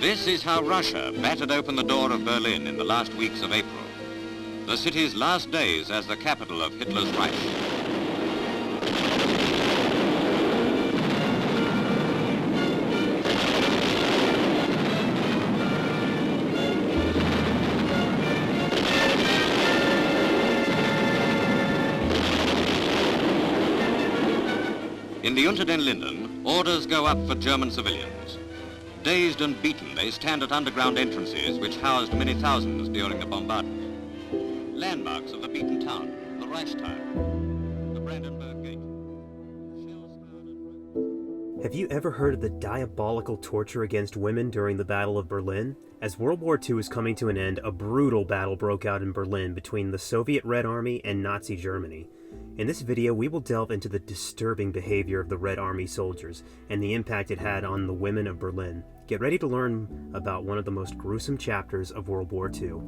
This is how Russia battered open the door of Berlin in the last weeks of April, the city's last days as the capital of Hitler's Reich. In the Unter den Linden, orders go up for German civilians. Dazed and beaten, they stand at underground entrances which housed many thousands during the bombardment. Landmarks of the beaten town, the Reichstag, the Brandenburg Gate. Have you ever heard of the diabolical torture against women during the Battle of Berlin? As World War II is coming to an end, a brutal battle broke out in Berlin between the Soviet Red Army and Nazi Germany. In this video, we will delve into the disturbing behavior of the Red Army soldiers and the impact it had on the women of Berlin. Get ready to learn about one of the most gruesome chapters of World War II.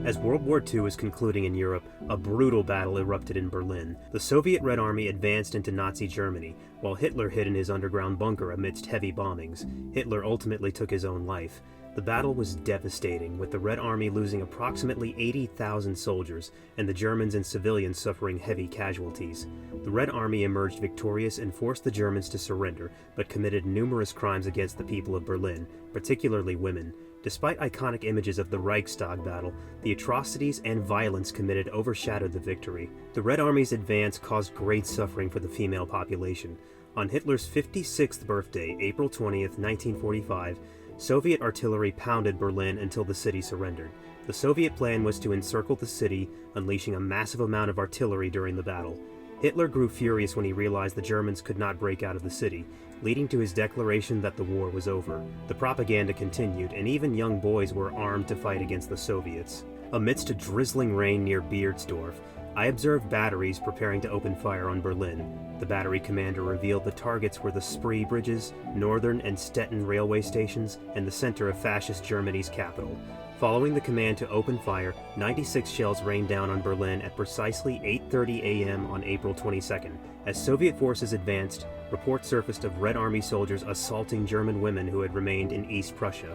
As World War II was concluding in Europe, a brutal battle erupted in Berlin. The Soviet Red Army advanced into Nazi Germany, while Hitler hid in his underground bunker amidst heavy bombings. Hitler ultimately took his own life. The battle was devastating, with the Red Army losing approximately 80,000 soldiers, and the Germans and civilians suffering heavy casualties. The Red Army emerged victorious and forced the Germans to surrender, but committed numerous crimes against the people of Berlin, particularly women. Despite iconic images of the Reichstag battle, the atrocities and violence committed overshadowed the victory. The Red Army's advance caused great suffering for the female population. On Hitler's 56th birthday, April 20th, 1945, Soviet artillery pounded Berlin until the city surrendered. The Soviet plan was to encircle the city, unleashing a massive amount of artillery during the battle. Hitler grew furious when he realized the Germans could not break out of the city, leading to his declaration that the war was over. The propaganda continued, and even young boys were armed to fight against the Soviets. Amidst a drizzling rain near Beardsdorf, I observed batteries preparing to open fire on Berlin. The battery commander revealed the targets were the Spree bridges, Northern and Stettin railway stations, and the center of fascist Germany's capital. Following the command to open fire, 96 shells rained down on Berlin at precisely 8:30 a.m. on April 22nd. As Soviet forces advanced, reports surfaced of Red Army soldiers assaulting German women who had remained in East Prussia.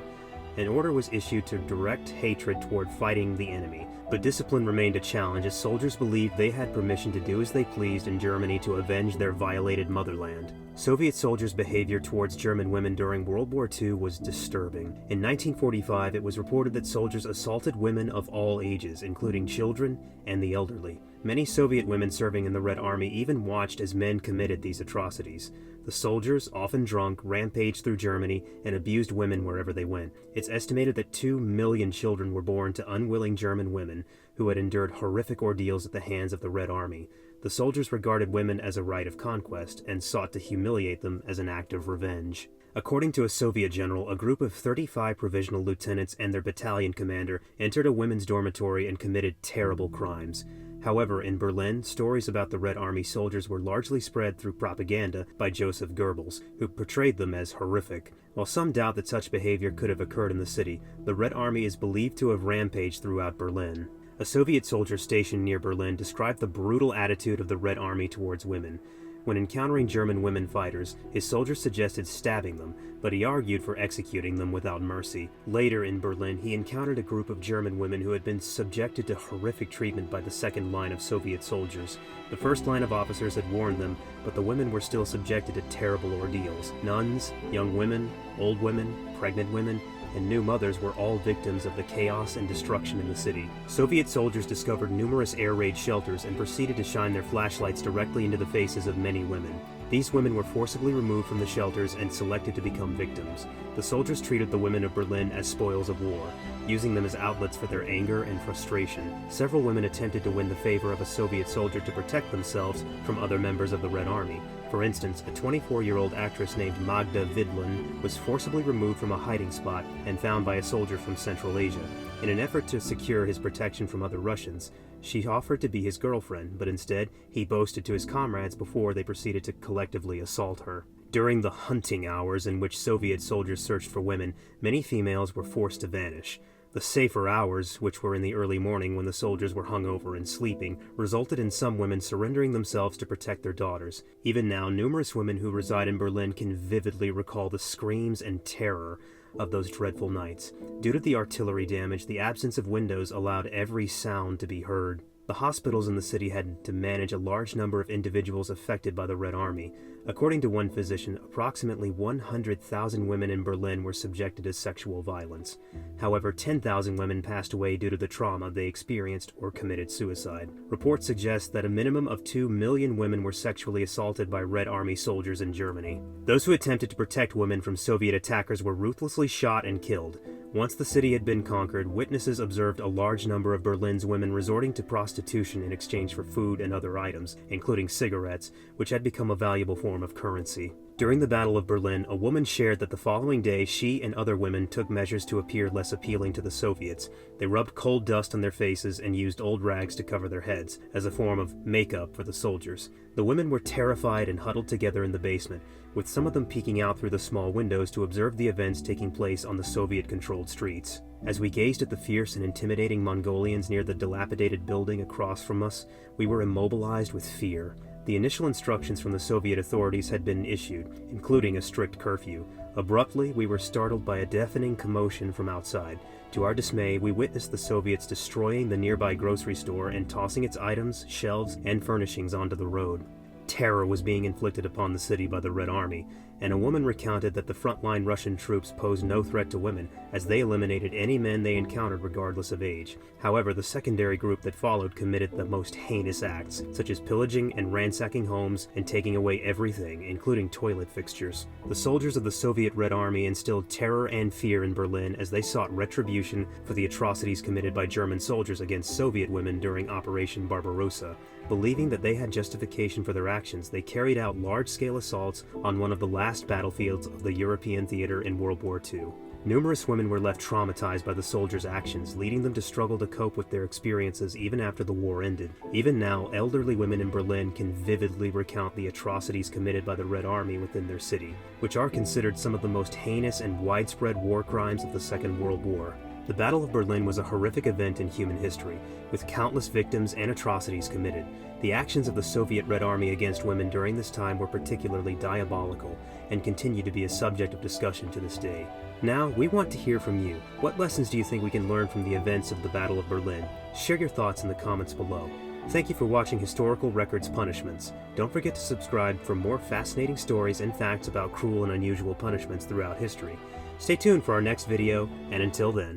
An order was issued to direct hatred toward fighting the enemy, but discipline remained a challenge as soldiers believed they had permission to do as they pleased in Germany to avenge their violated motherland. Soviet soldiers' behavior towards German women during World War II was disturbing. In 1945, it was reported that soldiers assaulted women of all ages, including children and the elderly. Many Soviet women serving in the Red Army even watched as men committed these atrocities. The soldiers, often drunk, rampaged through Germany and abused women wherever they went. It's estimated that 2 million children were born to unwilling German women who had endured horrific ordeals at the hands of the Red Army. The soldiers regarded women as a rite of conquest and sought to humiliate them as an act of revenge. According to a Soviet general, a group of 35 provisional lieutenants and their battalion commander entered a women's dormitory and committed terrible crimes. However, in Berlin, stories about the Red Army soldiers were largely spread through propaganda by Joseph Goebbels, who portrayed them as horrific. While some doubt that such behavior could have occurred in the city, the Red Army is believed to have rampaged throughout Berlin. A Soviet soldier stationed near Berlin described the brutal attitude of the Red Army towards women. When encountering German women fighters, his soldiers suggested stabbing them, but he argued for executing them without mercy. Later in Berlin, he encountered a group of German women who had been subjected to horrific treatment by the second line of Soviet soldiers. The first line of officers had warned them, but the women were still subjected to terrible ordeals. Nuns, young women, old women, pregnant women, and new mothers were all victims of the chaos and destruction in the city. Soviet soldiers discovered numerous air raid shelters and proceeded to shine their flashlights directly into the faces of many women. These women were forcibly removed from the shelters and selected to become victims. The soldiers treated the women of Berlin as spoils of war, using them as outlets for their anger and frustration. Several women attempted to win the favor of a Soviet soldier to protect themselves from other members of the Red Army. For instance, a 24-year-old actress named Magda Widlin was forcibly removed from a hiding spot and found by a soldier from Central Asia. In an effort to secure his protection from other Russians, she offered to be his girlfriend, but instead, he boasted to his comrades before they proceeded to collectively assault her. During the hunting hours in which Soviet soldiers searched for women, many females were forced to vanish. The safer hours, which were in the early morning when the soldiers were hungover and sleeping, resulted in some women surrendering themselves to protect their daughters. Even now, numerous women who reside in Berlin can vividly recall the screams and terror of those dreadful nights. Due to the artillery damage, the absence of windows allowed every sound to be heard. The hospitals in the city had to manage a large number of individuals affected by the Red Army. According to one physician, approximately 100,000 women in Berlin were subjected to sexual violence. However, 10,000 women passed away due to the trauma they experienced or committed suicide. Reports suggest that a minimum of 2 million women were sexually assaulted by Red Army soldiers in Germany. Those who attempted to protect women from Soviet attackers were ruthlessly shot and killed. Once the city had been conquered, witnesses observed a large number of Berlin's women resorting to prostitution in exchange for food and other items, including cigarettes, which had become a valuable form of currency. During the Battle of Berlin, a woman shared that the following day she and other women took measures to appear less appealing to the Soviets. They rubbed cold dust on their faces and used old rags to cover their heads, as a form of makeup for the soldiers. The women were terrified and huddled together in the basement, with some of them peeking out through the small windows to observe the events taking place on the Soviet-controlled streets. As we gazed at the fierce and intimidating Mongolians near the dilapidated building across from us, we were immobilized with fear. The initial instructions from the Soviet authorities had been issued, including a strict curfew. Abruptly, we were startled by a deafening commotion from outside. To our dismay, we witnessed the Soviets destroying the nearby grocery store and tossing its items, shelves, and furnishings onto the road. Terror was being inflicted upon the city by the Red Army, and a woman recounted that the frontline Russian troops posed no threat to women, as they eliminated any men they encountered regardless of age. However, the secondary group that followed committed the most heinous acts, such as pillaging and ransacking homes and taking away everything, including toilet fixtures. The soldiers of the Soviet Red Army instilled terror and fear in Berlin as they sought retribution for the atrocities committed by German soldiers against Soviet women during Operation Barbarossa. Believing that they had justification for their actions, they carried out large-scale assaults on one of the last battlefields of the European theater in World War II. Numerous women were left traumatized by the soldiers' actions, leading them to struggle to cope with their experiences even after the war ended. Even now, elderly women in Berlin can vividly recount the atrocities committed by the Red Army within their city, which are considered some of the most heinous and widespread war crimes of the Second World War. The Battle of Berlin was a horrific event in human history, with countless victims and atrocities committed. The actions of the Soviet Red Army against women during this time were particularly diabolical, and continue to be a subject of discussion to this day. Now, we want to hear from you. What lessons do you think we can learn from the events of the Battle of Berlin? Share your thoughts in the comments below. Thank you for watching Historical Records Punishments. Don't forget to subscribe for more fascinating stories and facts about cruel and unusual punishments throughout history. Stay tuned for our next video, and until then.